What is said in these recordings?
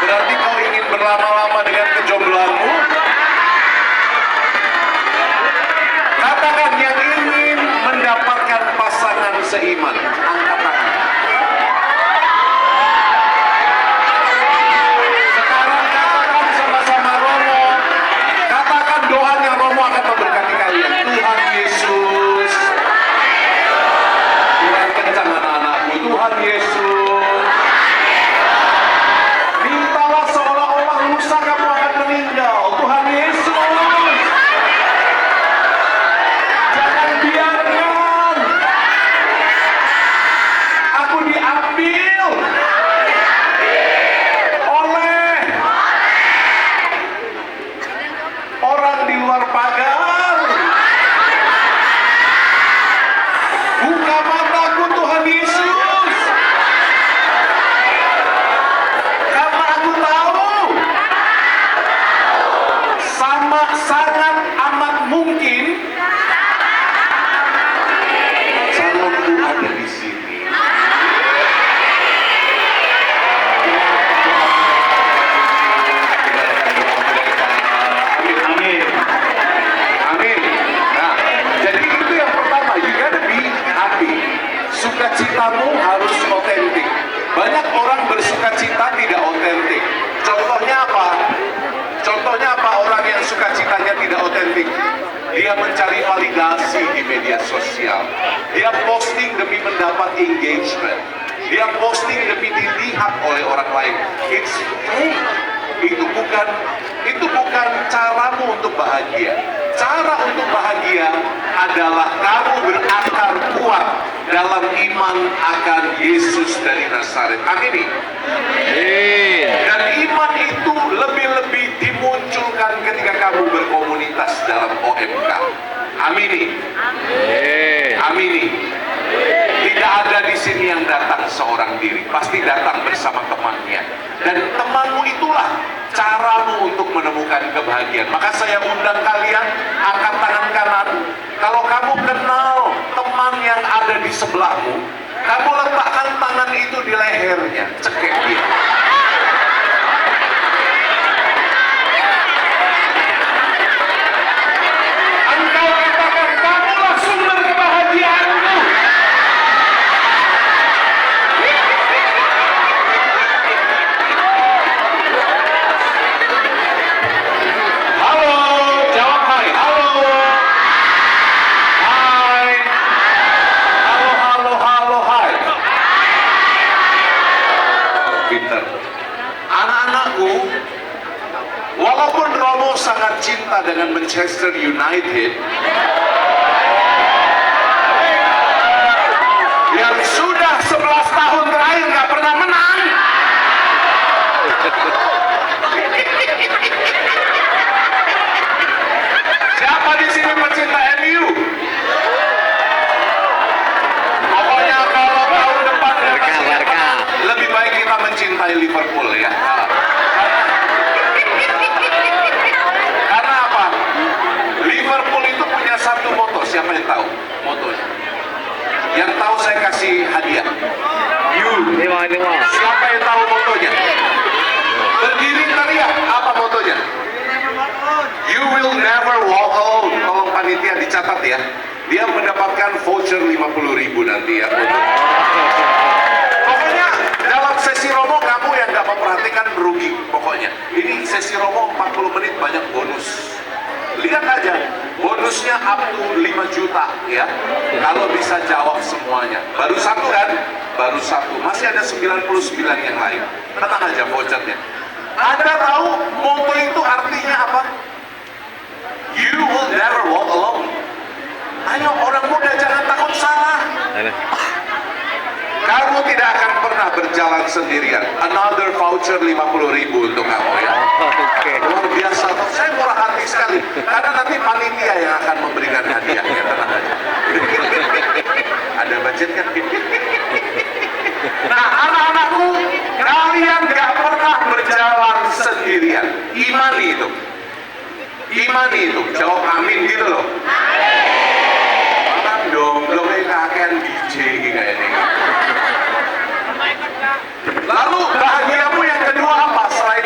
Berarti kau ingin berlama-lama dengan kejombloanmu? Katakan yang ingin mendapatkan pasangan seiman. Angkat tangan. Sekarang katakan sama-sama Romo. Katakan doa yang Romo akan memberkati kalian. Tuhan Yesus. Tuhan kencang anak-anakku. Tuhan Yesus. Mintalah seolah-olah lusa kamu akan meninggal. Tuhan Yesus. Jangan biarkan aku diambil oleh orang di luar pagar. Buka mataku Tuhan Yesus. Karena aku tahu sangat amat mungkin calonku ada di sini. Amin. Amin. Nah, jadi itu yang pertama, you gotta be happy. Sukacitamu harus otentik. Banyak orang bersukacita tidak otentik. Contohnya apa? Contohnya apa orang yang sukacitanya tidak otentik? Dia mencari validasi di media sosial. Dia posting demi mendapat engagement. Dia posting demi dilihat oleh orang lain. It's fake. Itu bukan caramu untuk bahagia. Cara untuk bahagia adalah kamu berakar kuat dalam iman akan Yesus dari Nazaret. Amin. Dan iman itu lebih-lebih dimunculkan ketika kamu berkomunitas dalam OMK. Amin. Amin. Tidak ada di sini yang datang seorang diri, pasti datang bersama temannya. Dan temanmu itulah caramu untuk menemukan kebahagiaan. Maka saya undang kalian, angkat tangan kanan. Kalau kamu kenal teman yang ada di sebelahmu, kamu letakkan tangan itu di lehernya, cekek dia. Engkau katakan, kamulah sumber kebahagiaanku. Halo, jawab hai. Halo. Hai. Halo, hai. Pinter. Anak-anakku, walaupun Romo sangat cinta dengan Manchester United, yang sudah 11 tahun terakhir nggak pernah menang. Siapa di sini pecinta MU? Pokoknya kalau tahun depan lebih baik kita mencintai Liverpool ya. Karena apa? Liverpool itu punya satu moto. Siapa yang tahu motonya? Yang tahu saya kasih hadiah. Siapa yang tahu motonya? Berdiri teriak. Apa motonya? You will never walk alone. Tolong panitia dicatat ya. Dia mendapatkan voucher 50.000 nanti ya. Pokoknya dalam sesi Romo kamu yang nggak memperhatikan merugi. Pokoknya ini sesi Romo 40 menit banyak bonus. Lihat aja, bonusnya up to 5 juta ya. Kalau bisa jawab semuanya. Baru satu kan? Baru satu. Masih ada 99 yang lain. Tenang aja vouchernya. Anda tahu moto itu artinya apa? You will never walk alone. Ayo orang muda jangan takut salah. Kamu tidak akan pernah berjalan sendirian. Another voucher 50.000 untuk kamu ya. Luar biasa. Saya murah hati sekali. Karena nanti panitia yang akan memberikan hadiahnya. Tenang aja. Ada budget kan? Nah anak-anakku, kalian gak pernah berjalan sendirian. Imani itu. Imani itu. Jawab amin gitu loh. Makan dong. Belum kakean DJ kayaknya. Lalu bahagiamu yang kedua apa selain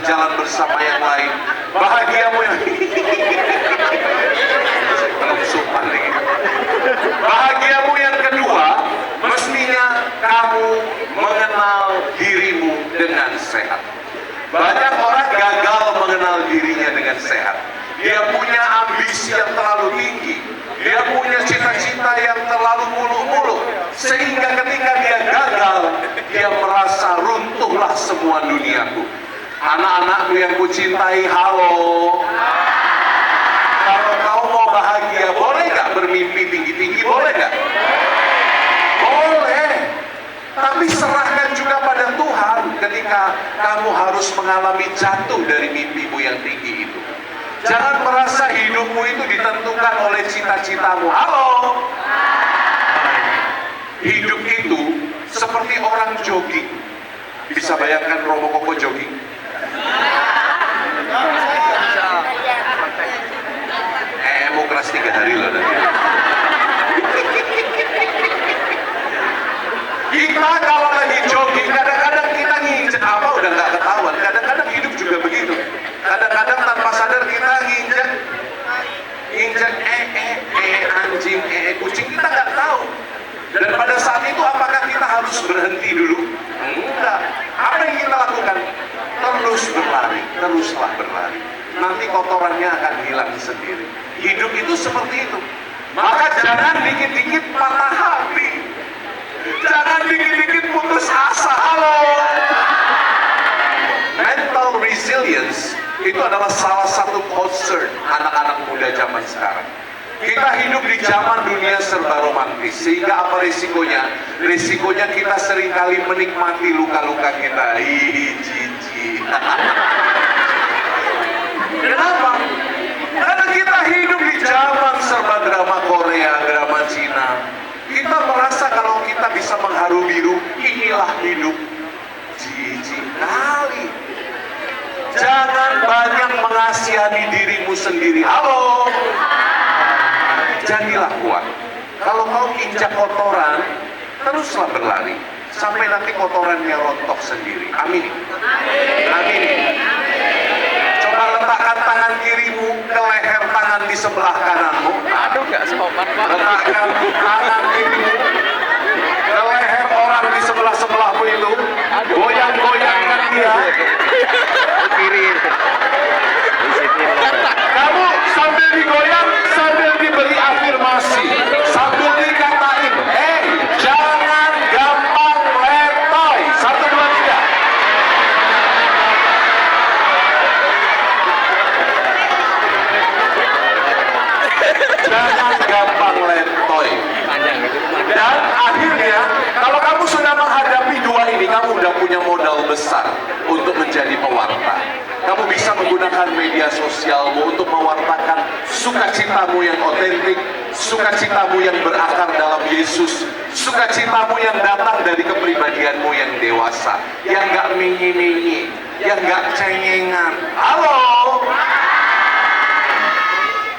berjalan bersama yang lain. Bahagiamu yang bahagiamu yang kedua, mestinya kamu mengenal dirimu dengan sehat. Banyak orang gagal mengenal dirinya dengan sehat. Dia punya ambisi yang terlalu tinggi, dia punya cita-cita yang terlalu muluk-muluk, sehingga ketika dia gagal, dia merasa runtuhlah semua duniaku. Anak-anakku yang kucintai, halo. Kalau kau mau bahagia, boleh nggak bermimpi tinggi-tinggi? Boleh nggak? Boleh. Tapi serahkan juga pada Tuhan ketika kamu harus mengalami jatuh dari mimpimu yang tinggi itu. Jangan merasa hidupmu itu ditentukan oleh cita-citamu. Halo. Hidup itu seperti orang jogging. Bisa bayangkan Romo Koko jogging? Mau keras 3 hari loh nanti. Kita kalau lagi jogging, kadang-kadang kita nginjek apa udah nggak ketahuan. Kadang-kadang hidup juga begitu. Kadang-kadang tanpa sadar kita nginjek anjing, kucing, kita nggak tahu. Dan pada saat itu apakah kita harus berhenti dulu? Enggak. Apa yang kita lakukan? Terus berlari, teruslah berlari. Nanti kotorannya akan hilang sendiri. Hidup itu seperti itu. Maka jangan dikit-dikit patah hati. Jangan dikit-dikit putus asa. Halo. Mental resilience itu adalah salah satu concern anak-anak muda zaman sekarang. Kita hidup di zaman dunia serba romantis, sehingga apa risikonya? Risikonya kita seringkali menikmati luka-luka kita. Jijik. Kenapa? Karena kita hidup di zaman serba drama Korea, drama Cina. Kita merasa kalau kita bisa mengharu biru, inilah hidup. Jijik kali. Jangan banyak mengasihani dirimu sendiri. Halo. Jadilah kuat. Kalau kau injak kotoran, teruslah berlari sampai nanti kotorannya rontok sendiri. Amin. Amin. Coba letakkan tangan kirimu ke leher tangan di sebelah kananmu. Aduh, nggak sopan Pak. Letakkan tangan kirimu ke leher orang di sebelah-sebelahmu itu. Goyang-goyangkan dia. Kiri. Kamu sambil digoyang, sambil diberi afirmasi, sambil dikatain, jangan gampang letoy. 1, 2, 3. Jangan gampang letoy. Dan akhirnya, kalau kamu sudah menghadapi dua ini, kamu udah punya modal besar untuk menjadi pewarta. Kamu bisa menggunakan media sosialmu untuk mewartakan sukacitamu yang otentik, sukacitamu yang berakar dalam Yesus, sukacitamu yang datang dari kepribadianmu yang dewasa, yang gak minyi-minyi, yang gak cengengan. Halo.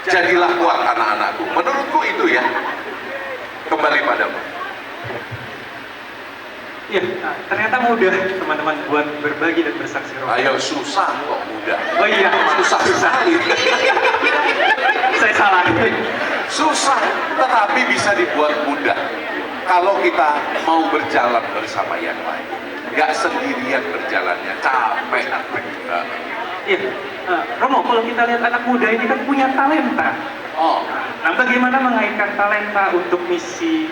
Jadilah kuat anak-anakku. Menurutku itu ya. Kembali padamu. Ya, ternyata mudah teman-teman buat berbagi dan bersaksi roh. Ayo, susah kok mudah. Oh iya, Susah sekali. saya salah. Susah, tetapi bisa dibuat mudah kalau kita mau berjalan bersama yang lain. Gak sendirian berjalannya, capek. Iya, Romo, kalau kita lihat anak muda ini kan punya talenta. Oh, Nah, bagaimana mengaitkan talenta untuk misi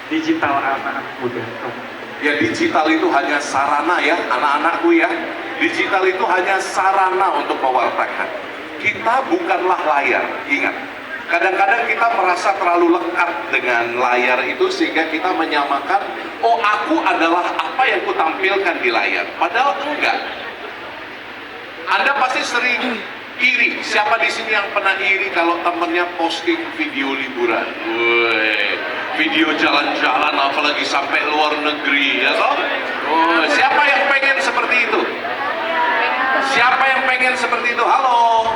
digital anak muda, Romo? ya digital itu hanya sarana ya, anak-anakku ya. Digital itu hanya sarana untuk mewartakan. Kita bukanlah layar, ingat. Kadang-kadang kita merasa terlalu lekat dengan layar itu sehingga kita menyamakan, oh aku adalah apa yang kutampilkan di layar. Padahal enggak. Anda pasti sering iri. Siapa di sini yang pernah iri kalau temennya posting video liburan? Woi, video jalan-jalan apalagi sampai luar negeri, ya toh? Oh, siapa yang pengen seperti itu? Siapa yang pengen seperti itu? Halo?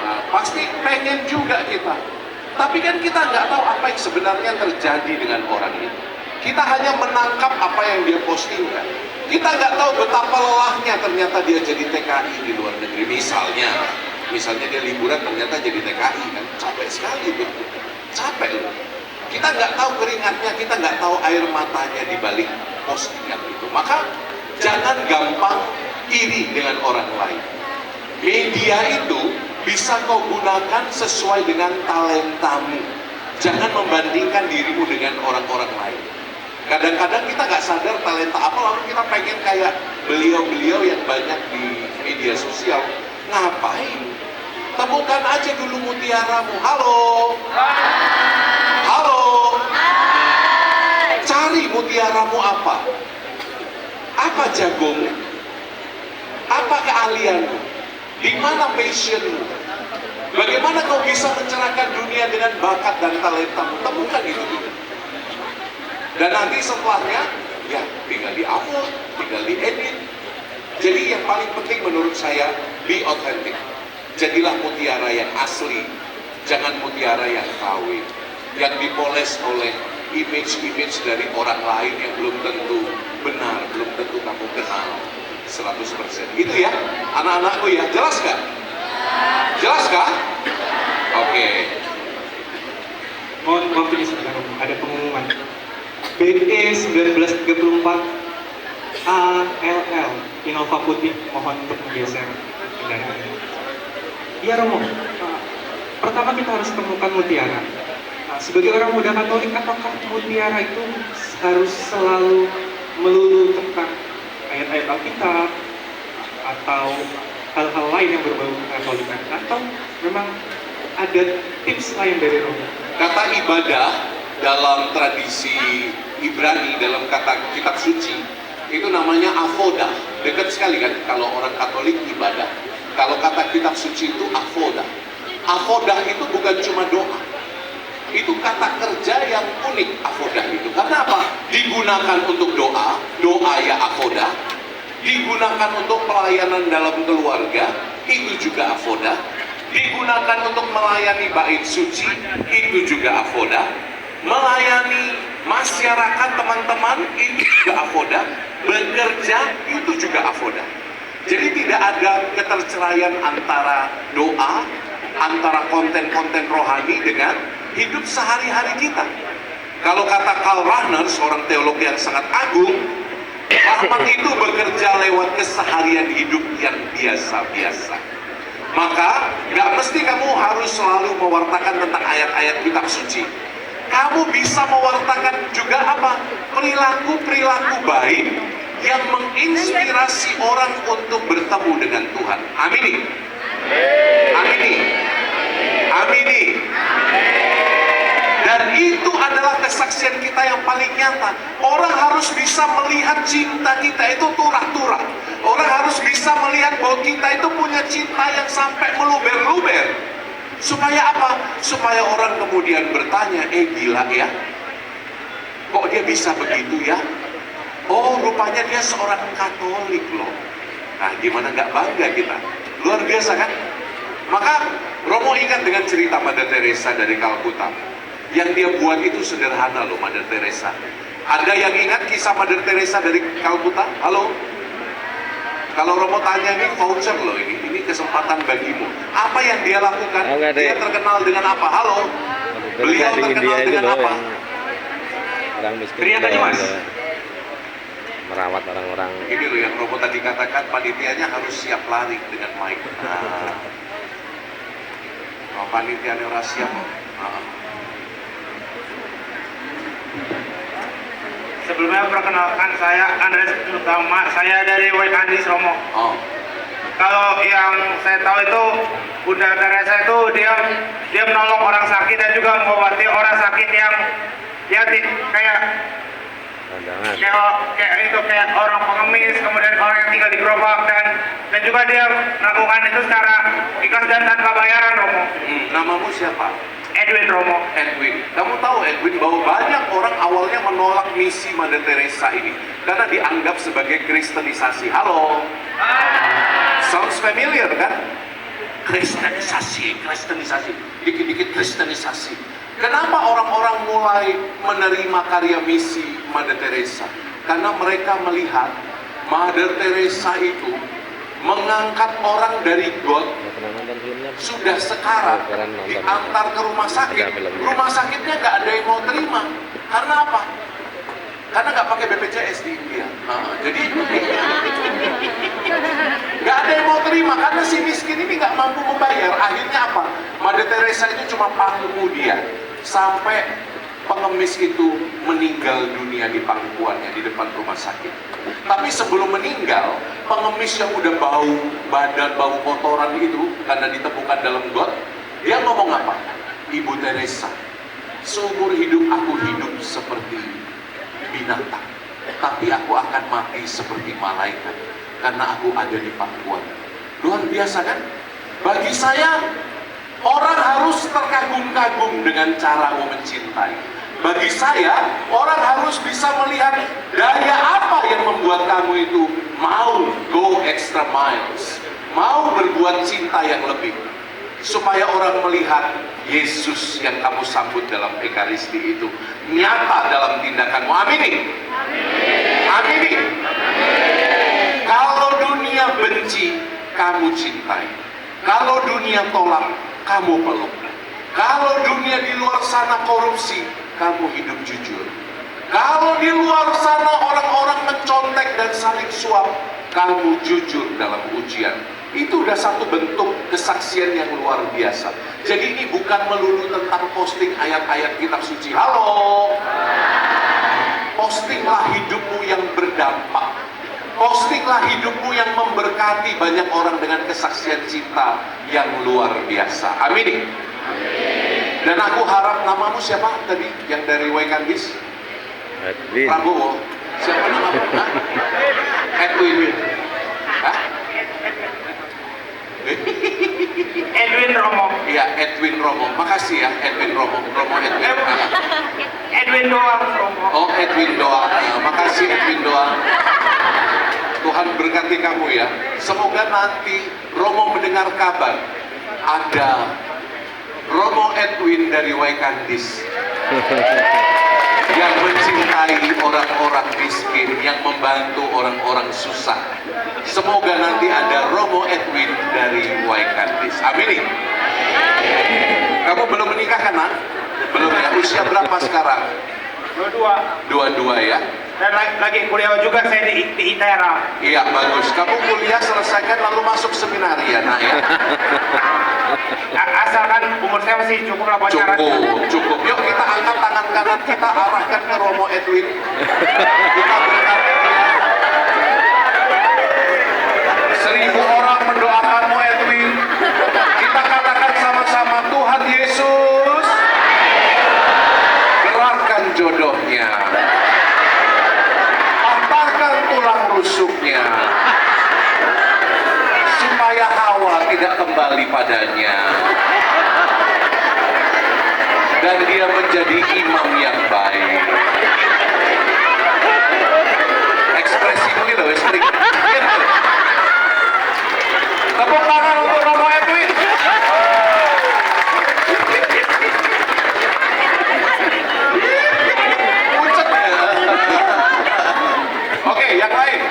Nah, pasti pengen juga kita. Tapi kan kita nggak tahu apa yang sebenarnya terjadi dengan orang itu. Kita hanya menangkap apa yang dia postingkan. Kita nggak tahu betapa lelahnya ternyata dia jadi TKI di luar negeri. Misalnya dia liburan ternyata jadi TKI kan, capek sekali tuh, capek loh. Kita nggak tahu keringatnya, kita nggak tahu air matanya di balik postingan itu. Maka jangan gampang iri dengan orang lain. Media itu bisa kau gunakan sesuai dengan talentamu. Jangan membandingkan dirimu dengan orang-orang lain. Kadang-kadang kita nggak sadar talenta apa, lalu kita pengen kayak beliau-beliau yang banyak di media sosial. Ngapain? Temukan aja dulu mutiaramu. Halo. Halo. Cari mutiaramu apa? Apa jagomu? Apa keahlianmu? Di mana passionmu? Bagaimana kau bisa mencerahkan dunia dengan bakat dan talentamu? Temukan itu dulu. Dan nanti setelahnya, ya tinggal di-upload, tinggal diedit. Jadi yang paling penting menurut saya, be authentic. Jadilah mutiara yang asli, jangan mutiara yang KW, yang dipoles oleh image-image dari orang lain yang belum tentu benar, belum tentu kamu kenal 100%. Gitu ya, anak-anakku ya, jelas gak? Jelas gak? Oke. Mohon ini sebentar, ada pengumuman. BE 1934 ALL Innova Putih, mohon untuk menggeser kendaraannya. Iya Romo, pertama kita harus temukan mutiara. Sebagai orang muda Katolik, apakah mutiara itu harus selalu melulu tentang ayat-ayat Alkitab atau hal-hal lain yang berbau Katolikan, atau memang ada tips lain dari Romo? Kata ibadah dalam tradisi Ibrani, dalam kata kitab suci, itu namanya avodah. Dekat sekali kan kalau orang Katolik ibadah. Kalau kata kitab suci itu avodah. Avodah itu bukan cuma doa. Itu kata kerja yang unik, avodah itu. Karena apa? Digunakan untuk doa, doa ya avodah. Digunakan untuk pelayanan dalam keluarga, itu juga avodah. Digunakan untuk melayani bait suci, itu juga avodah. Melayani masyarakat teman-teman, itu juga avodah. Bekerja, itu juga avodah. Jadi tidak ada keterceraian antara doa, antara konten-konten rohani dengan hidup sehari-hari kita. Kalau kata Karl Rahner, seorang teolog yang sangat agung, rahmat itu bekerja lewat keseharian hidup yang biasa-biasa. Maka nggak mesti kamu harus selalu mewartakan tentang ayat-ayat kitab suci. Kamu bisa mewartakan juga apa? Perilaku-perilaku baik yang menginspirasi orang untuk bertemu dengan Tuhan. Amini. Amini. Amini. Dan itu adalah kesaksian kita yang paling nyata. Orang harus bisa melihat cinta kita itu turah-turah. Orang harus bisa melihat bahwa kita itu punya cinta yang sampai meluber-luber. Supaya apa? Supaya orang kemudian bertanya, gila ya? Kok dia bisa begitu ya? Oh, rupanya dia seorang Katolik loh. Nah, gimana nggak bangga kita? Luar biasa kan? Maka Romo ingat dengan cerita Mother Teresa dari Kalkuta. Yang dia buat itu sederhana loh, Mother Teresa. Ada yang ingat kisah Mother Teresa dari Kalkuta? Halo? Kalau Romo tanya, ini voucher loh, ini kesempatan bagimu. Apa yang dia lakukan? Dia terkenal dengan apa? Halo? Beliau terkenal dengan apa? Orang miskin. Teriak aja Mas. Merawat orang-orang. Ini loh yang Romo tadi katakan, panitianya harus siap lari dengan mic. Nah, kalau panitianya harus siap. Sebelumnya perkenalkan, saya Andres Utama, saya dari Wekandis Romo. Oh, Kalau yang saya tahu itu Bunda Teresa itu dia menolong orang sakit dan juga mengobati orang sakit yang ya kayak Pandangan. kayak orang pengemis, kemudian orang yang tinggal di gerobak, dan juga dia melakukan itu secara ikhlas dan tanpa bayaran, Romo. namamu siapa? Edwin Romo. Edwin. Kamu tahu Edwin bahwa banyak orang awalnya menolak misi Mother Teresa ini karena dianggap sebagai kristenisasi. Halo. Sounds familiar kan? Kristenisasi, dikit-dikit kristenisasi. Kenapa orang-orang mulai menerima karya misi Mother Teresa. Karena mereka melihat Mother Teresa itu mengangkat orang dari got Nggak pernah nonton filmnya. sudah sekarat, diantar ke rumah sakit. Rumah sakitnya nggak ada yang mau terima. Karena apa? Karena nggak pakai BPJS di India. Jadi nggak ada yang mau terima karena si miskin ini nggak mampu membayar. Akhirnya apa? Mother Teresa itu cuma pangku dia sampai pengemis itu meninggal dunia di pangkuannya di depan rumah sakit. Tapi sebelum meninggal, pengemis yang udah bau badan, bau kotoran itu karena ditemukan dalam got, dia ngomong apa? Ibu Teresa, seumur hidup aku hidup seperti binatang, tapi aku akan mati seperti malaikat karena aku ada di pangkuan. Luar biasa kan? Bagi saya, orang harus terkagum-kagum dengan caramu mencintai. Bagi saya, orang harus bisa melihat daya apa yang membuat kamu itu mau go extra miles, mau berbuat cinta yang lebih, supaya orang melihat Yesus yang kamu sambut dalam Ekaristi itu nyata dalam tindakanmu. Amini. Amini. Kalau dunia benci, kamu cintai. Kalau dunia tolak, kamu peluk. Kalau dunia di luar sana korupsi, kamu hidup jujur. Kalau di luar sana orang-orang mencontek dan saling suap, kamu jujur dalam ujian. Itu udah satu bentuk kesaksian yang luar biasa. Jadi ini bukan melulu tentang posting ayat-ayat kitab suci. Halo. Postinglah hidupmu yang berdampak. Postinglah hidupmu yang memberkati banyak orang dengan kesaksian cinta yang luar biasa. Amin. Dan aku harap, namamu siapa tadi yang dari Waikandis? Edwin. Prabowo. Siapa namamu? Hah? Edwin. Hah? Edwin Romo. Iya, Edwin Romo. Makasih ya, Edwin Romo. Romo Edwin. Edwin doang Romo. Oh, Edwin doang. Makasih Edwin doang. Tuhan berkati kamu ya. Semoga nanti Romo mendengar kabar ada Romo Edwin dari Waikandis yang mencintai orang-orang miskin, yang membantu orang-orang susah. Semoga nanti ada Romo Edwin dari Waikandis. Amin. Kamu belum menikah kan, Nak? Belum ya? Usia berapa sekarang? Dua-dua ya? Dan lagi kuliah juga saya di ITERA. Iya, bagus. Kamu kuliah selesaikan lalu masuk seminari ya, Nak ya? Asalkan umur saya masih cukup lah buat syarat. Cukup. Yuk kita angkat tangan kanan kita arahkan ke Romo Edwin. Kita berkati dia. 1000 orang mendoakanmu Edwin. Kita katakan sama-sama, Tuhan Yesus, gerakkan jodohnya, patahkan tulang rusuknya, supaya Hawa tidak kembali padanya, dan dia menjadi imam yang baik. Ekspresimu gitu, strik. Tepuk tangan untuk Romo Edwin. Pucet ya. Oke, yang lain.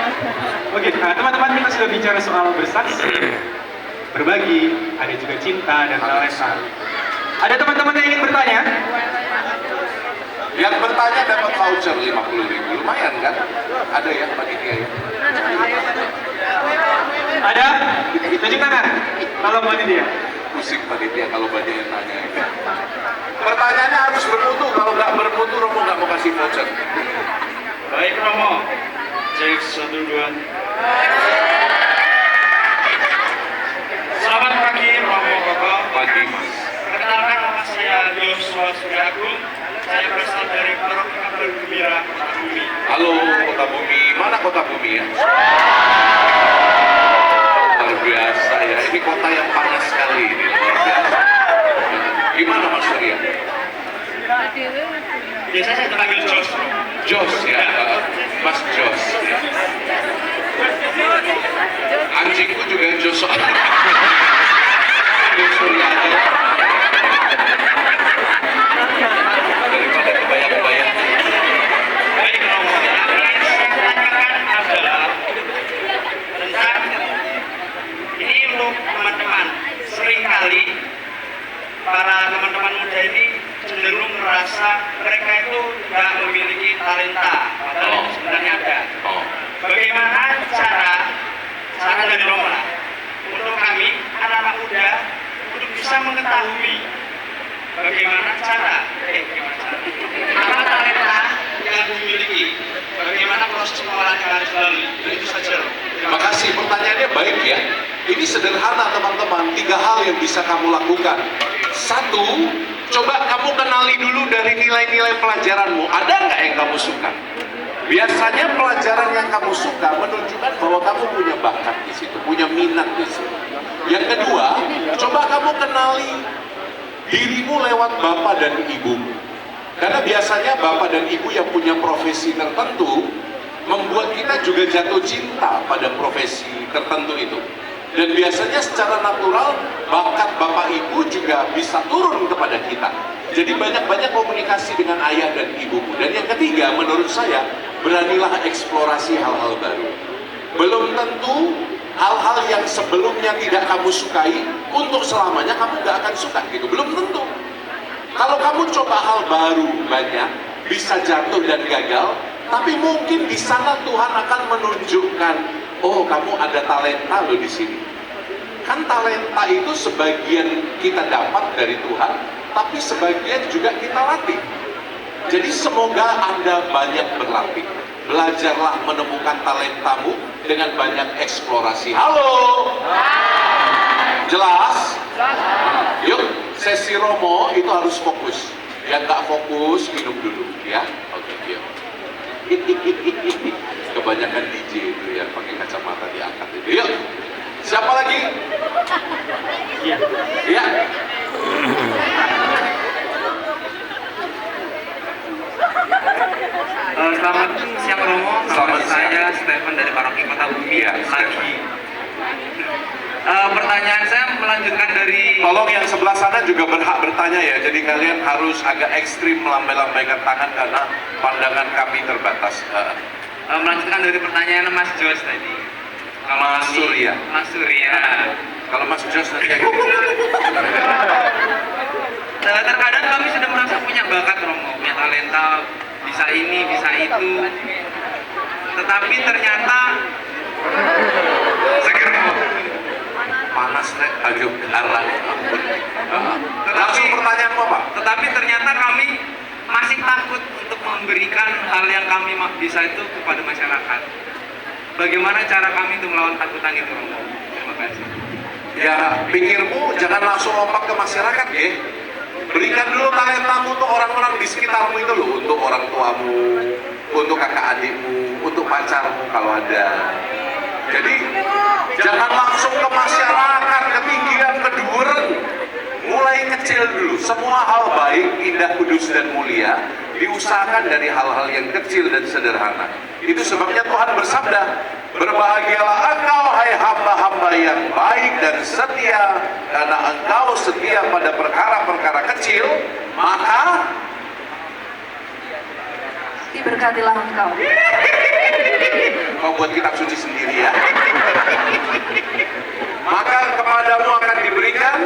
Oke, nah teman-teman, kita sudah bicara soal bersaksi, berbagi, ada juga cinta dan lain-lain. Ada teman-teman yang ingin bertanya? Yang bertanya dapat voucher 50.000. Lumayan kan? Ada ya panitia ya? Ada? Tunjuk tangan. Kalau mau dia. Pusing panitia kalau banyak yang tanya. Pertanyaannya harus bermutu. Kalau nggak bermutu, Romo nggak mau kasih voucher. Baik Romo, cek 1, 2. Selamat pagi Romo Koko. Pagi Mas. Perkenalkan nama saya Joshua Suryagung. Saya berasal dari Pondok Bergembira, Kota Bumi. Halo Kota Bumi. Mana Kota Bumi ya? Luar biasa ya. Ini kota yang panas sekali ini. Luar biasa. Gimana Mas Surya? Biasanya saya dipanggil Josh. Jos ya. Mas Jos. Ya. Anjingku juga Jos soalnya. Jos Surya. Daripada kebayang-kebayang. Baik Romo. talenta, padahal Oh. itu sebenarnya ada. Oh. Bagaimana cara dari Romo untuk kami anak-anak muda untuk bisa mengetahui bagaimana cara apa talenta yang dimiliki, bagaimana proses pengolahan yang harus dilalui. Itu saja. Terima kasih, pertanyaannya baik ya. Ini sederhana teman-teman, 3 hal yang bisa kamu lakukan. 1, coba kamu kenali dulu dari nilai-nilai pelajaranmu. Ada nggak yang kamu suka? Biasanya pelajaran yang kamu suka menunjukkan bahwa kamu punya bakat di situ, punya minat di situ. Yang kedua, coba kamu kenali dirimu lewat bapak dan ibumu. Karena biasanya bapak dan ibu yang punya profesi tertentu membuat kita juga jatuh cinta pada profesi tertentu itu. Dan biasanya secara natural bakat bapak ibu juga bisa turun kepada kita. Jadi banyak-banyak komunikasi dengan ayah dan ibumu. Dan yang ketiga, menurut saya, beranilah eksplorasi hal-hal baru. Belum tentu hal-hal yang sebelumnya tidak kamu sukai, untuk selamanya kamu gak akan suka gitu. Belum tentu. Kalau kamu coba hal baru banyak, bisa jatuh dan gagal, tapi mungkin di sana Tuhan akan menunjukkan, oh kamu ada talenta loh di sini. Kan talenta itu sebagian kita dapat dari Tuhan, tapi sebagian juga kita latih. Jadi semoga Anda banyak berlatih. Belajarlah menemukan talentamu dengan banyak eksplorasi. Halo? Jelas? Yuk, sesi Romo itu harus fokus. Yang nggak fokus, minum dulu ya. Oke, yuk. Kebanyakan DJ itu yang pakai kacamata diangkat itu. Yuk, siapa lagi? Iya. Iya. Selamat siang Romo, Selamat saya Stephen dari Paroki Kota Bumi lagi. Pertanyaan saya melanjutkan dari Tolong yang sebelah sana juga berhak bertanya ya. Jadi kalian harus agak ekstrim melambai-lambaikan tangan karena pandangan kami terbatas. melanjutkan dari pertanyaan Mas Jos tadi. Kalau Mas kami- Surya. Mas Surya. Kalau Mas Jos nanti Terkadang kami sudah merasa punya bakat Romo, punya talenta, bisa ini, bisa itu. Tetapi ternyata seger Romo. panas nek ayo garang. Langsung pertanyaanmu apa? Tetapi ternyata kami masih takut untuk memberikan hal yang kami bisa itu kepada masyarakat. Bagaimana cara kami untuk melawan takutan itu, Romo? Terima kasih. Ya, pikirmu jangan langsung lompat ke masyarakat ya. Berikan dulu talentamu untuk orang-orang di sekitarmu itu loh, untuk orang tuamu, untuk kakak adikmu, untuk pacarmu kalau ada. Jadi jangan langsung ke masyarakat, ketinggian, keduren. Mulai kecil dulu. Semua hal baik, indah, kudus dan mulia diusahakan dari hal-hal yang kecil dan sederhana. Itu sebabnya Tuhan bersabda, berbahagialah engkau hai hamba-hamba yang baik dan setia, karena engkau setia pada perkara-perkara kecil, maka diberkatilah engkau. kau buat kitab suci sendiri ya. Maka kepadamu akan diberikan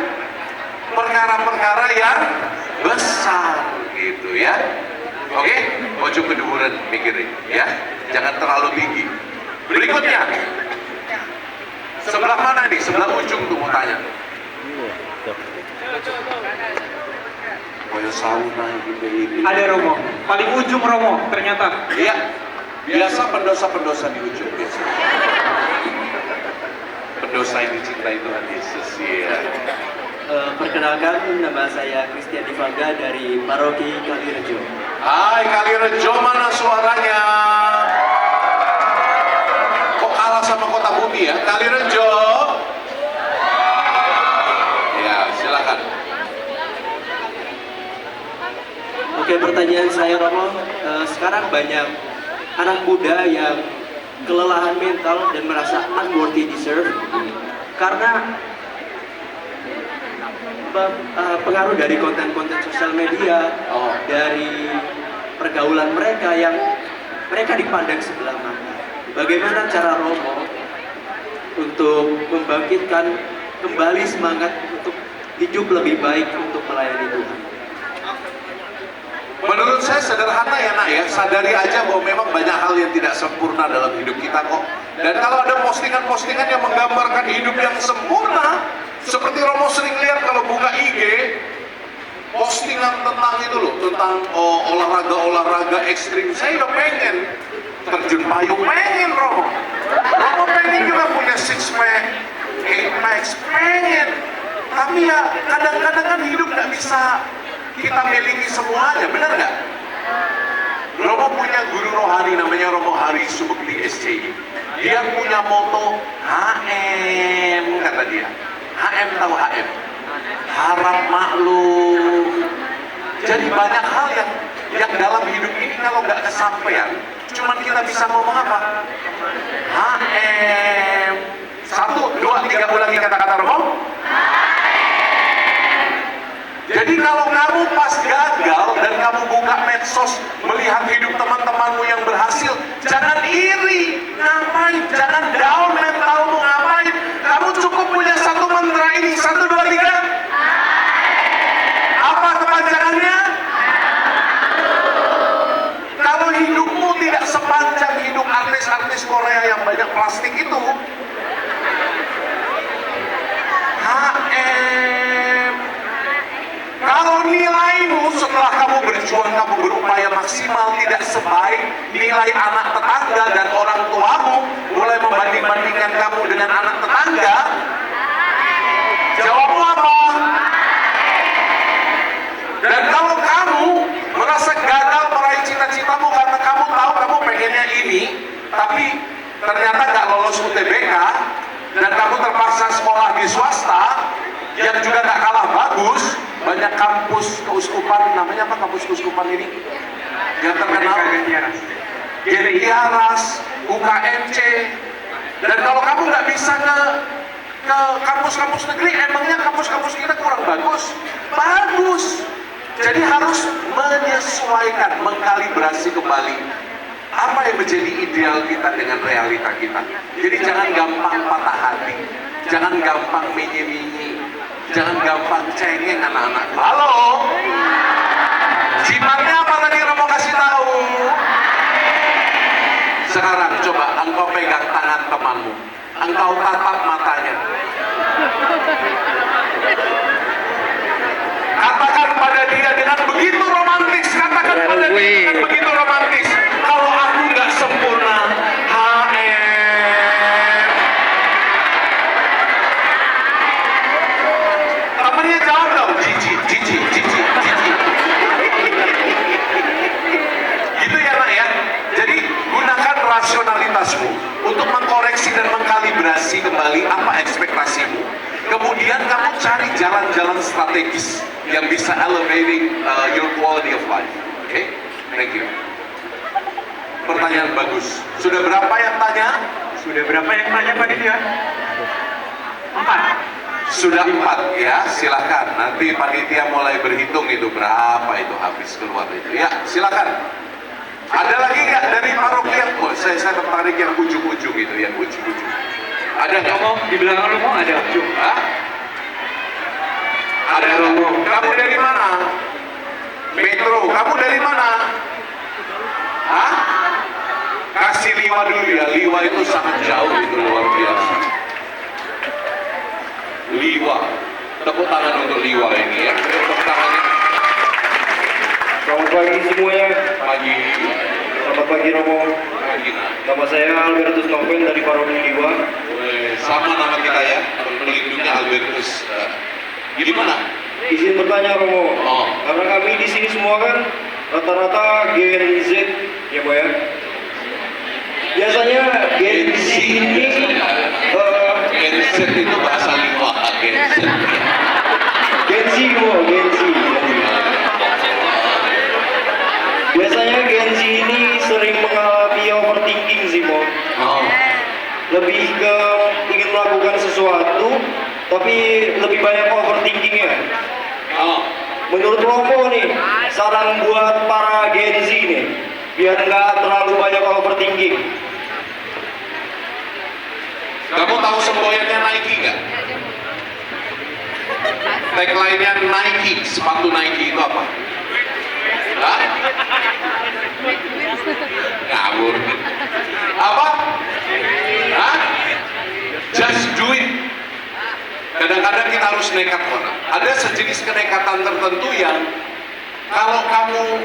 perkara-perkara yang besar gitu ya. Oke, ojo keduren mikirin ya. Jangan terlalu tinggi. Berikutnya. Sebelah mana nih? Sebelah ujung tuh mau tanya. Koyo sauna gitu ini. Ada Romo, paling ujung Romo ternyata. Iya. Biasa pendosa-pendosa di ujung biasa. Pendosa yang dicintai Tuhan Yesus ya. Perkenalkan, nama saya Christian Divanga dari Paroki Kalirejo. Hai Kalirejo, mana suaranya? Kok kalah sama Kota Bumi ya? Kalirejo. Ya, silakan. Oke, pertanyaan saya Romo, sekarang banyak anak muda yang kelelahan mental dan merasa unworthy deserve karena pengaruh dari konten-konten sosial media, dari pergaulan mereka yang mereka dipandang sebelah mata. Bagaimana cara Romo untuk membangkitkan kembali semangat untuk hidup lebih baik untuk melayani Tuhan? Menurut saya sederhana ya nak ya, sadari aja bahwa memang banyak hal yang tidak sempurna dalam hidup kita kok. Dan kalau ada postingan-postingan yang menggambarkan hidup yang sempurna, seperti Romo sering lihat kalau buka IG, postingan tentang itu loh, tentang olahraga ekstrim. Saya udah pengen terjun payung, pengen Romo. Romo pengen juga punya six pack, eight packs, pengen. Tapi ya kadang-kadang kan hidup nggak bisa kita miliki semuanya, benar nggak? Romo punya guru rohani namanya Romo Hari Subekti SCI. Dia punya moto HM, kata dia. HM tahu HM? Harap maklum. Jadi banyak hal yang dalam hidup ini kalau nggak kesampaian, cuman kita bisa ngomong apa? HM. 1, 2, 3 ulangi kata-kata Romo. Jadi kalau kamu pas gagal dan kamu buka medsos melihat hidup teman-temanmu yang berhasil, jangan iri, ngapain? Jangan down mentalmu, ngapain? Kamu cukup punya satu mantra ini, 1, 2, 3. Apa kepanjangannya? Kalau hidupmu tidak sepanjang hidup artis-artis Korea yang banyak plastik itu, HM. Kalau nilaimu setelah kamu berjuang, kamu berupaya maksimal tidak sebaik nilai anak tetangga dan orang tuamu, mulai membanding-bandingkan kamu dengan anak tetangga, jawabmu apa? Dan kalau kamu merasa gagal meraih cita-citamu karena kamu tahu kamu pengennya ini, tapi ternyata nggak lolos UTBK, dan kamu terpaksa sekolah di swasta yang juga nggak kalah bagus. Banyak kampus keuskupan, namanya apa kampus keuskupan ini? Yang terkenal GRIARAS, UKMC. Dan kalau kamu nggak bisa ke kampus-kampus negeri, emangnya kampus-kampus kita kurang bagus? Bagus. Jadi harus menyesuaikan, mengkalibrasi kembali apa yang menjadi ideal kita dengan realita kita. Jadi jangan gampang patah hati, jangan gampang minyi-minyi, jangan gampang cengeng anak-anak. Halo? Jimatnya apa tadi Romo kasih tahu? Sekarang coba engkau pegang tangan temanmu, engkau tatap matanya. Katakan pada dia dengan begitu romantis, katakan pada dia dengan begitu romantis, kalau aku nggak sempurna, HM. Temennya jawab dong, Cici. Gitu ya nak ya. Jadi gunakan rasionalitasmu untuk mengkoreksi dan mengkalibrasi kembali apa ekspektasimu. Kemudian kamu cari jalan-jalan strategis yang bisa elevating your quality of life. Oke? Thank you. Pertanyaan bagus. Sudah berapa yang tanya? Sudah berapa yang tanya Pak Ditya? 4. Sudah 4 ya, silakan. Nanti panitia mulai berhitung itu berapa itu habis keluar itu. Ya, silakan. Ada lagi nggak dari paroki yang saya tertarik yang ujung-ujung itu, yang ujung-ujung. Ada nggak? Di belakang Romo ada. Hah? Ada Romo. Kamu dari mana? Metro. Kamu dari mana? Hah? Kasih Liwa dulu ya. Liwa itu sangat jauh, itu luar biasa. Liwa. Tepuk tangan untuk Liwa ini ya. Tepuk tangannya. Selamat pagi semuanya. Pagi. Selamat pagi Romo. Pagi. Nama saya Albertus Noven dari Paroki Liwa. Sama nama kita ya. Pelindungnya Albertus. Gimana? Izin bertanya Romo. Oh. Karena kami di sini semua kan rata-rata Gen Z ya Pak ya. Biasanya Gen Z ini Gen Z itu bahasa Liwa. Gen Z. Gen Z Mo, Gen Z. Biasanya Gen Z ini sering mengalami overthinking sih Mo. Oh. Lebih ke ingin melakukan sesuatu tapi lebih banyak overthinkingnya. Oh. Menurut Romo nih, saran buat para Gen Z nih, biar nggak terlalu banyak overthinking. Kamu tahu semboyannya Nike nggak? Tagline-nya Nike, sepatu Nike itu apa? Hah? Ngawur. Apa? Hah? Just do it. Kadang-kadang kita harus nekat orang. Ada sejenis kenekatan tertentu yang kalau kamu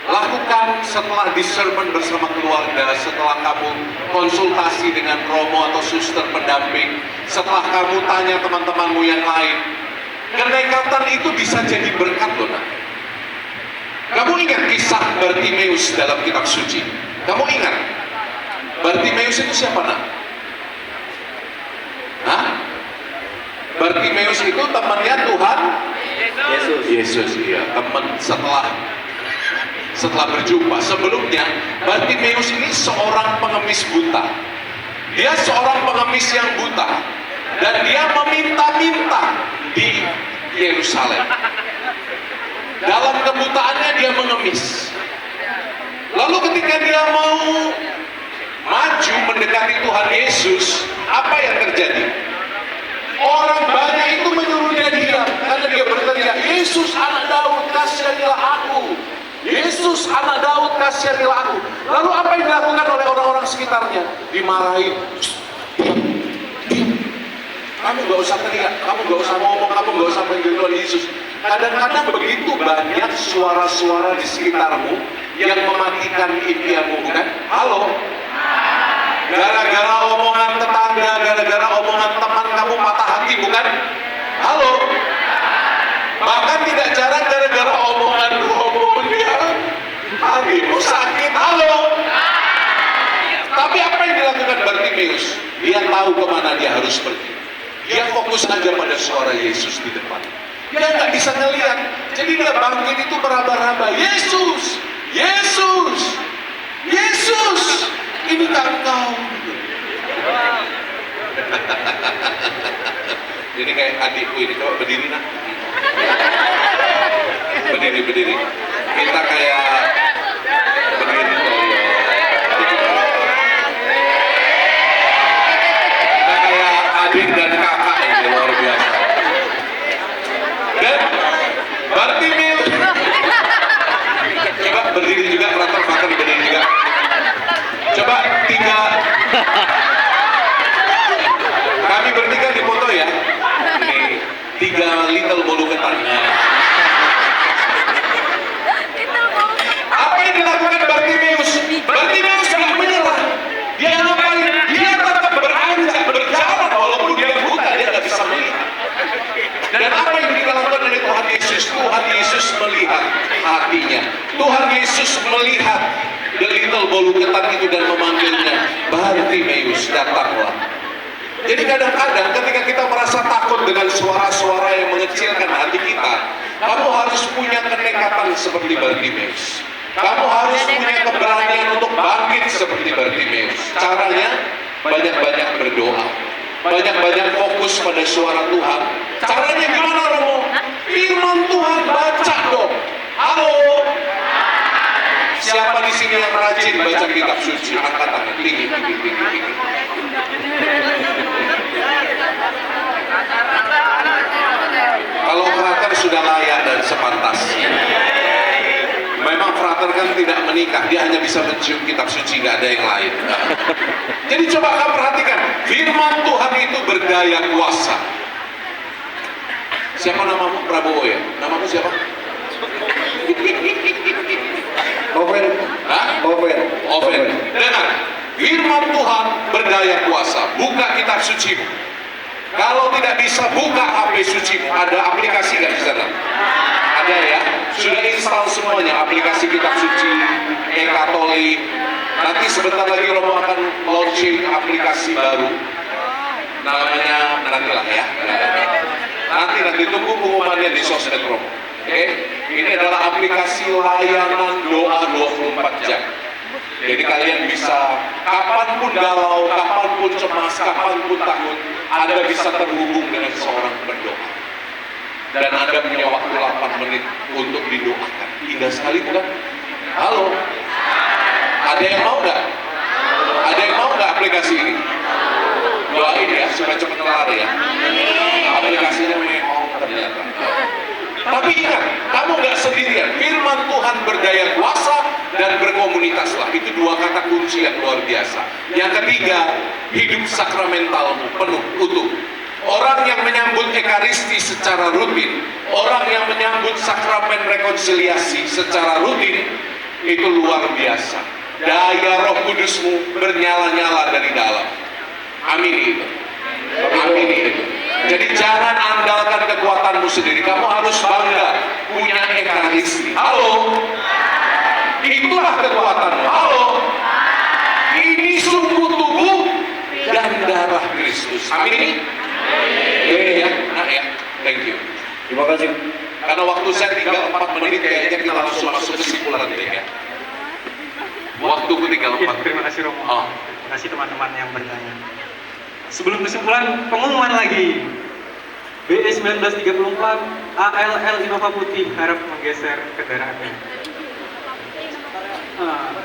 lakukan setelah discernment bersama keluarga, setelah kamu konsultasi dengan romo atau suster pendamping, setelah kamu tanya teman-temanmu yang lain, kenekatan itu bisa jadi berkat loh. Nak. Kamu ingat kisah Bartimeus dalam kitab suci? Kamu ingat? Bartimeus itu siapa, Nak? Hah? Bartimeus itu temannya Tuhan Yesus, iya, teman setelah berjumpa. Sebelumnya Bartimeus ini seorang pengemis buta. Dia seorang pengemis yang buta dan dia meminta-minta di Yerusalem. Dalam kebutaannya dia mengemis. Lalu ketika dia mau maju mendekati Tuhan Yesus, apa yang terjadi? Orang banyak itu menyuruh dia diam karena dia berteriak, Yesus anak Daud, kasihanilah aku. Yesus anak Daud, kasihanilah aku. Lalu apa yang dilakukan oleh orang-orang sekitarnya? Dimarahin. Diam. Kamu gak usah teriak, kamu gak usah ngomong, kamu gak usah manggil Tuhan Yesus. Kadang-kadang begitu banyak suara-suara di sekitarmu yang mematikan impianmu, bukan? Halo? Gara-gara omongan tetangga, gara-gara omongan teman kamu patah hati, bukan? Halo? Bahkan tidak jarang gara-gara omongan romo dia hatimu sakit. Halo? Tapi apa yang dilakukan Bartimeus? Dia tahu kemana dia harus pergi. Dia fokus aja pada suara Yesus di depan. Dia nggak bisa ngelihat. Jadi dia bangkit itu meraba-raba. Yesus! Yesus! Yesus! Ini kan kau. Ini kayak adikku ini, coba berdiri nak. Berdiri. Kita kayak berdiri kita kayak adik dan kakak ini, luar biasa. Dan Bartimeus coba berdiri juga, frater berdiri juga. Coba kami bertiga di foto ya. Ini 3 little bolu ketan. Apa yang dilakukan Bartimeus? Bartimeus tidak menyerah. Dia ngapain? Dia tetap beranjak, berjalan walaupun dia buta, dia tidak bisa melihat. Dan apa yang dilakukan oleh Tuhan Yesus? Tuhan Yesus melihat hatinya. Tuhan Yesus melihat the little bolu ketan itu dan memanggilnya, Bartimeus, datanglah. Jadi kadang-kadang ketika kita merasa takut dengan suara-suara yang mengecilkan hati kita, kamu harus punya kenekatan seperti Bartimeus. Kamu harus punya keberanian untuk bangkit seperti Bartimeus. Caranya banyak-banyak berdoa, banyak-banyak fokus pada suara Tuhan. Caranya gimana, Romo? Firman Tuhan baca dong. Halo? Siapa di sini yang rajin baca kitab suci? Angkat tangan, tinggi. Kalau frater sudah layak dan sepantasnya. Memang frater kan tidak menikah, dia hanya bisa mencium kitab suci, nggak ada yang lain. Jadi coba kamu perhatikan, firman Tuhan itu berdaya kuasa. Siapa namamu? Prabowo ya? Namamu siapa? Oven. Dengar, firman Tuhan berdaya kuasa. Buka kitab sucimu. Kalau tidak bisa buka HP sucimu, ada aplikasi nggak di sana? Ada ya? Sudah install semuanya aplikasi kitab suci, e-Katolik. Nanti sebentar lagi Romo akan launching aplikasi baru. Namanya nantilah ya. Nanti tunggu pengumumannya di sosmed Romo. Oke? Ini adalah aplikasi layanan doa 24 jam. Jadi kalian bisa kapanpun galau, kapanpun cemas, kapanpun takut, Anda bisa terhubung dengan seorang pendoa. Dan Anda punya waktu 8 menit untuk didoakan. Indah sekali bukan? Halo? Ada yang mau nggak? Ada yang mau nggak aplikasi ini? Doain ya, supaya cepat kelar ya. Aplikasinya memang ternyata. Tapi ingat, kamu nggak sendirian. Firman Tuhan berdaya daya kuasa, dan berkomunitaslah. Itu dua kata kunci yang luar biasa. Yang ketiga, hidup sakramentalmu penuh, utuh. Orang yang menyambut ekaristi secara rutin, orang yang menyambut sakramen rekonsiliasi secara rutin, itu luar biasa. Daya Roh Kudusmu bernyala-nyala dari dalam. Amin itu. Amin itu. Jadi jangan andalkan kekuatanmu sendiri. Kamu harus bangga punya ekaristi. Halo. Itulah kekuatanmu. Halo. Ini sungguh tubuh dan darah Kristus. Amin. Ya, nah ya. Thank you. Terima kasih. Karena waktu saya tinggal 4 menit, kayaknya kita langsung masuk kesimpulan deh ya. Waktuku tinggal 4. Terima kasih Romo. Oh. Terima kasih teman-teman yang bertanya. Sebelum kesimpulan, pengumuman lagi. BE 1934 ALL Innova Putih harap menggeser kendaraannya.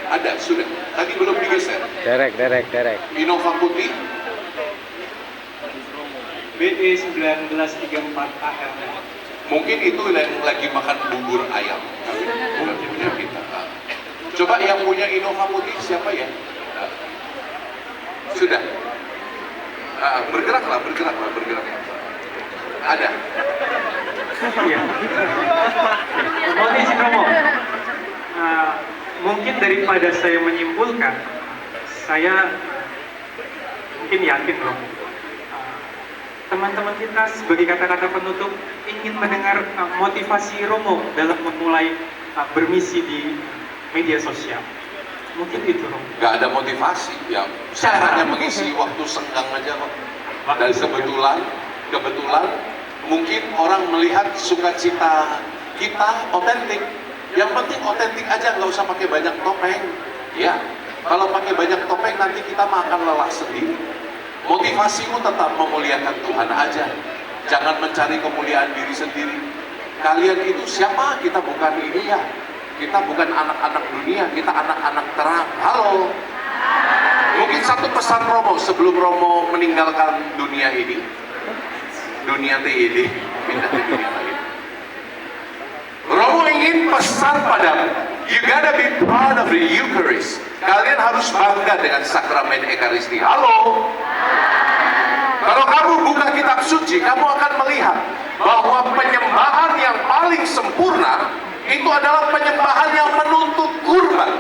Ada, sudah. Tadi belum digeser. Derek. Innova Putih. BE 1934 ALL. Mungkin itu yang lagi makan bubur ayam. Bukan punya kita. Coba yang punya Innova Putih siapa ya? Sudah. Bergeraklah. Ada. Iya. Mohon izin Romo. Mungkin daripada saya menyimpulkan, saya mungkin yakin Romo. Teman-teman kita sebagai kata-kata penutup ingin mendengar motivasi Romo dalam memulai bermisi di media sosial. Mungkin itu Romo. Gak ada motivasi ya. Saya hanya mengisi waktu senggang aja kok. Dan kebetulan mungkin orang melihat sukacita kita otentik. Yang penting otentik aja, nggak usah pakai banyak topeng. Ya, kalau pakai banyak topeng nanti kita akan lelah sendiri. Motivasimu tetap memuliakan Tuhan aja. Jangan mencari kemuliaan diri sendiri. Kalian itu siapa? Kita bukan ini ya. Kita bukan anak-anak dunia, kita anak-anak terang. Halo. Mungkin satu pesan Romo sebelum Romo meninggalkan dunia ini. Dunia TID, pindah ke dunia lain. Romo ingin pesan padamu, you gotta be part of the Eucharist. Kalian harus bangga dengan sakramen Ekaristi. Halo. Kalau kamu buka kitab suci, kamu akan melihat bahwa penyembahan yang paling sempurna itu adalah penyembahan yang menuntut kurban.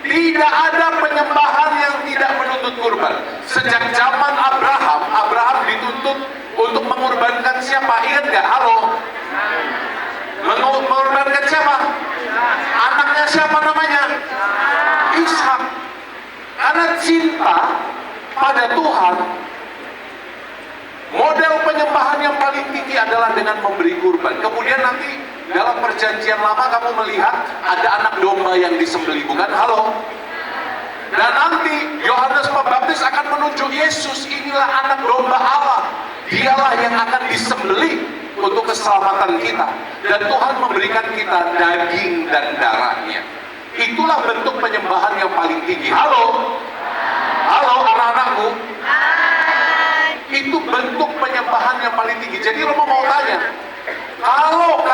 Tidak ada penyembahan yang tidak menuntut kurban. Sejak zaman Abraham dituntut untuk mengorbankan siapa? Ingat nggak? Halo. Mengorbankan siapa? Anaknya siapa namanya? Ishak. Karena cinta pada Tuhan, model penyembahan yang paling tinggi adalah dengan memberi kurban. Kemudian nanti dalam perjanjian lama kamu melihat ada anak domba yang disembelih, bukan? Halo. Dan nanti Yohanes Pembaptis akan menunjuk Yesus, inilah anak domba Allah. Dialah yang akan disembelih untuk keselamatan kita. Dan Tuhan memberikan kita daging dan darahnya. Itulah bentuk penyembahan yang paling tinggi. Halo. Halo anak-anakku. Itu bentuk penyembahan yang paling tinggi. Jadi Romo mau tanya, kalau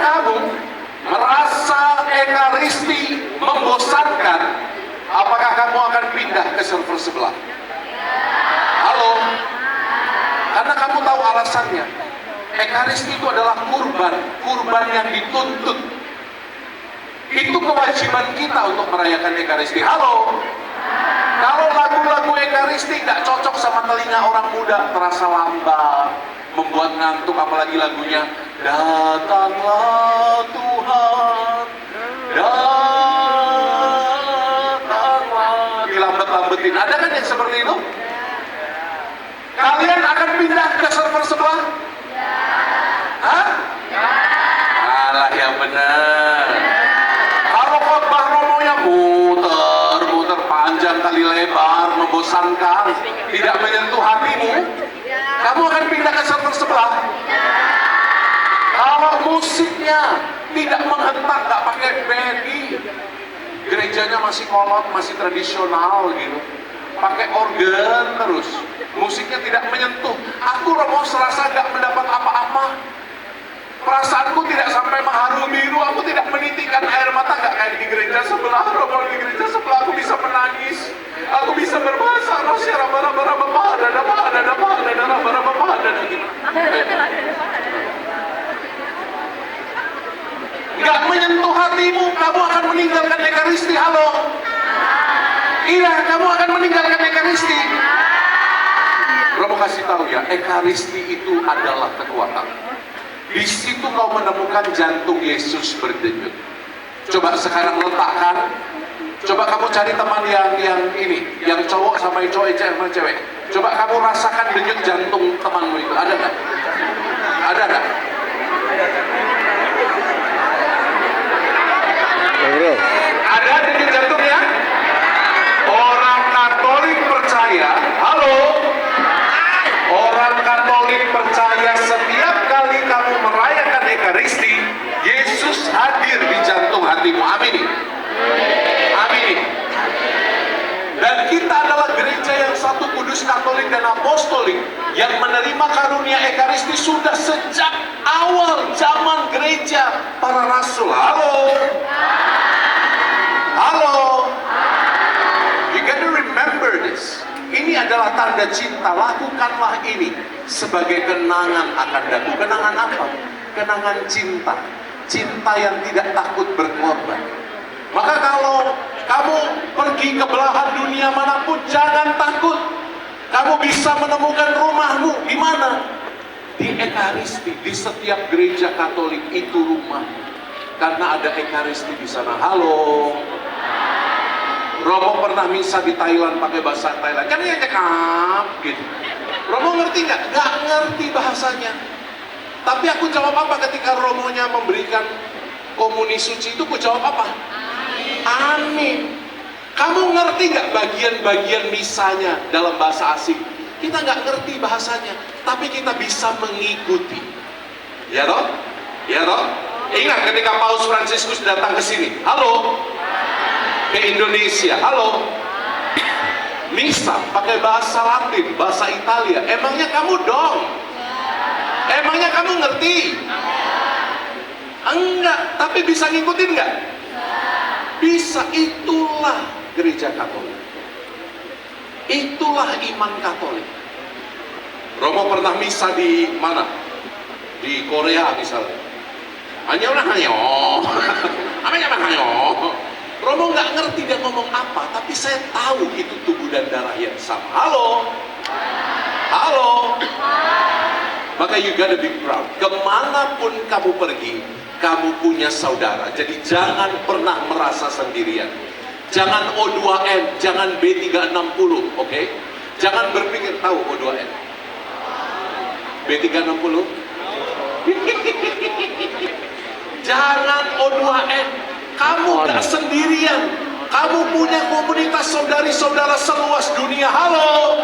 kamu merasa Ekaristi membosankan, apakah kamu akan pindah ke server sebelah? Halo? Karena kamu tahu alasannya. Ekaristi itu adalah kurban yang dituntut. Itu kewajiban kita untuk merayakan Ekaristi. Halo? Kalau lagu-lagu Ekaristi nggak cocok sama telinga orang muda, terasa lambat, membuat ngantuk, apalagi lagunya Datanglah Tuhan, datanglah, dilambat-lambetin. Ada kan yang seperti itu? Kalian akan pindah ke server sebelah? Hah? Alah yang benar. Kalau khotbah Romo yang muter panjang kali lebar, membosankan, tidak menyentuh hatimu, kamu akan pindah ke server sebelah. Kalau musiknya tidak menghentak, nggak pakai bedi, gerejanya masih kolot, masih tradisional gitu, pakai organ terus, musiknya tidak menyentuh, aku Romo serasa nggak mendapat apa-apa. perasaanku tidak sampai mengharu biru, aku tidak menitikkan air mata, nggak kayak di gereja sebelah. Romo di gereja sebelah aku bisa menangis, aku bisa berbahasa Rusia, raba-raba nggak menyentuh hatimu, kamu akan meninggalkan Ekaristi. Halo? Iya, kamu akan meninggalkan Ekaristi. Romo kasih tahu ya, Ekaristi itu adalah kekuatan. Di situ kau menemukan jantung Yesus berdenyut. Coba sekarang letakkan. Coba kamu cari teman yang ini, yang cowok sama yang cowok, sama cewek. Coba kamu rasakan denyut jantung temanmu itu. Ada nggak? Ada nggak? Ada denyut jantungnya? Orang Katolik percaya, halo? Orang Katolik percaya setiap kali kamu merayakan Ekaristi, Yesus hadir di jantung hatimu. Amin. Amin. Dan kita adalah gereja yang satu, kudus, Katolik, dan Apostolik, yang menerima karunia Ekaristi sudah sejak awal zaman gereja para rasul. Halo? Halo? You gotta remember this. Ini adalah tanda cinta. Lakukanlah ini sebagai kenangan akan daku. Kenangan apa? Kenangan cinta. Cinta yang tidak takut berkorban. Maka kalau kamu pergi ke belahan dunia manapun, jangan takut. Kamu bisa menemukan rumahmu di mana? Di Ekaristi. Di setiap gereja Katolik itu rumah. Karena ada Ekaristi di sana. Halo? Romo pernah misa di Thailand pakai bahasa Thailand. Kan ya cekap gitu. Romo ngerti nggak? Nggak ngerti bahasanya. Tapi aku jawab apa ketika Romonya memberikan komuni suci itu? Aku jawab apa? Amin. Kamu ngerti nggak bagian-bagian misanya dalam bahasa asing? Kita nggak ngerti bahasanya, tapi kita bisa mengikuti. Ya toh? Ya toh? Ingat ketika Paus Fransiskus datang ke sini. Halo? Ke Indonesia. Halo? Misa pakai bahasa Latin, bahasa Italia. Emangnya kamu dong? Emangnya kamu ngerti? Enggak, tapi bisa ngikutin nggak? Bisa. Itulah gereja Katolik. Itulah iman Katolik. Romo pernah misa di mana? Di Korea misalnya. Hanya orang hanyo. Romo nggak ngerti dia ngomong apa, tapi saya tahu itu tubuh dan darah yang sama. Halo? Halo? Maka you gotta be proud. Kemanapun kamu pergi, kamu punya saudara. Jadi jangan pernah merasa sendirian. Jangan O2N, jangan B360, oke? Jangan berpikir, tahu O2N? B360? Jangan O2N. Kamu gak sendirian. Kamu punya komunitas saudari-saudara seluas dunia. Halo?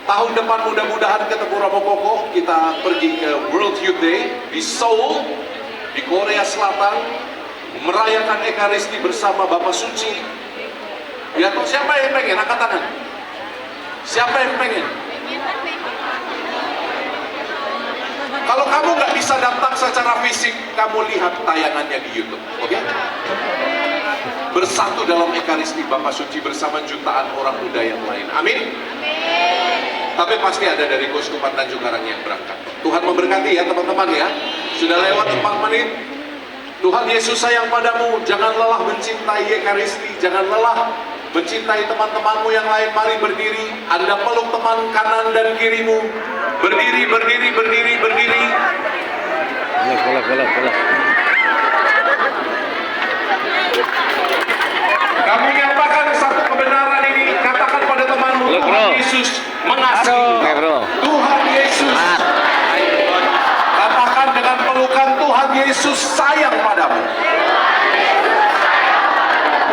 Tahun depan mudah-mudahan ketemu Romo Koko. Kita pergi ke World Youth Day di Seoul, di Korea Selatan, merayakan Ekaristi bersama Bapak Suci. Ya toh, siapa yang pengen? Angkat tangan. Siapa yang pengen? Kalau kamu nggak bisa datang secara fisik, kamu lihat tayangannya di YouTube, oke? Bersatu dalam Ekaristi Bapak Suci bersama jutaan orang muda yang lain. Amin. Tapi pasti ada dari Keuskupan Tanjung Karang yang berangkat. Tuhan memberkati ya teman-teman ya. Sudah lewat 4 menit. Tuhan Yesus sayang padamu. Jangan lelah mencintai Ekaristi. Jangan lelah mencintai teman-temanmu yang lain. Mari berdiri. Anda peluk teman kanan dan kirimu. Berdiri, berdiri, berdiri, berdiri. Boleh. Kamu nyatakan satu kebenaran ini. Katakan pada temanmu, Tuhan Yesus mengasihi engkau. Tuhan Yesus. Katakan dengan pelukan, Tuhan Yesus sayang padamu.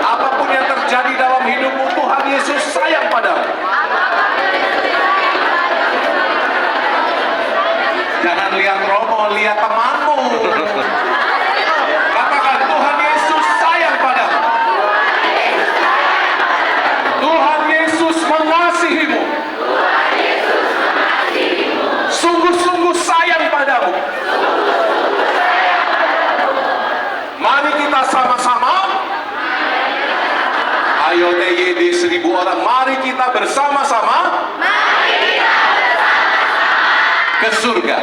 Apapun yang terjadi dalam hidupmu, Tuhan Yesus sayang padamu. Jangan lihat Romo, lihat temanmu. Katakan, Tuhan Yesus sayang padamu. orang, mari kita bersama-sama ke surga.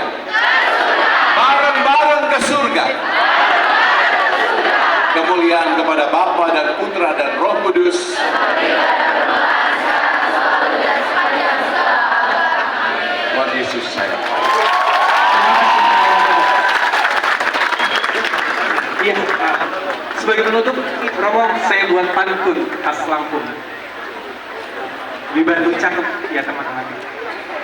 Bareng-bareng ke surga. Kemuliaan kepada Bapa dan Putra dan Roh Kudus. Tuhan Yesus saya. Iya, sebagai penutup, Romo, saya buat pantun khas Lampung. Di Bandung cakep, ya teman-teman.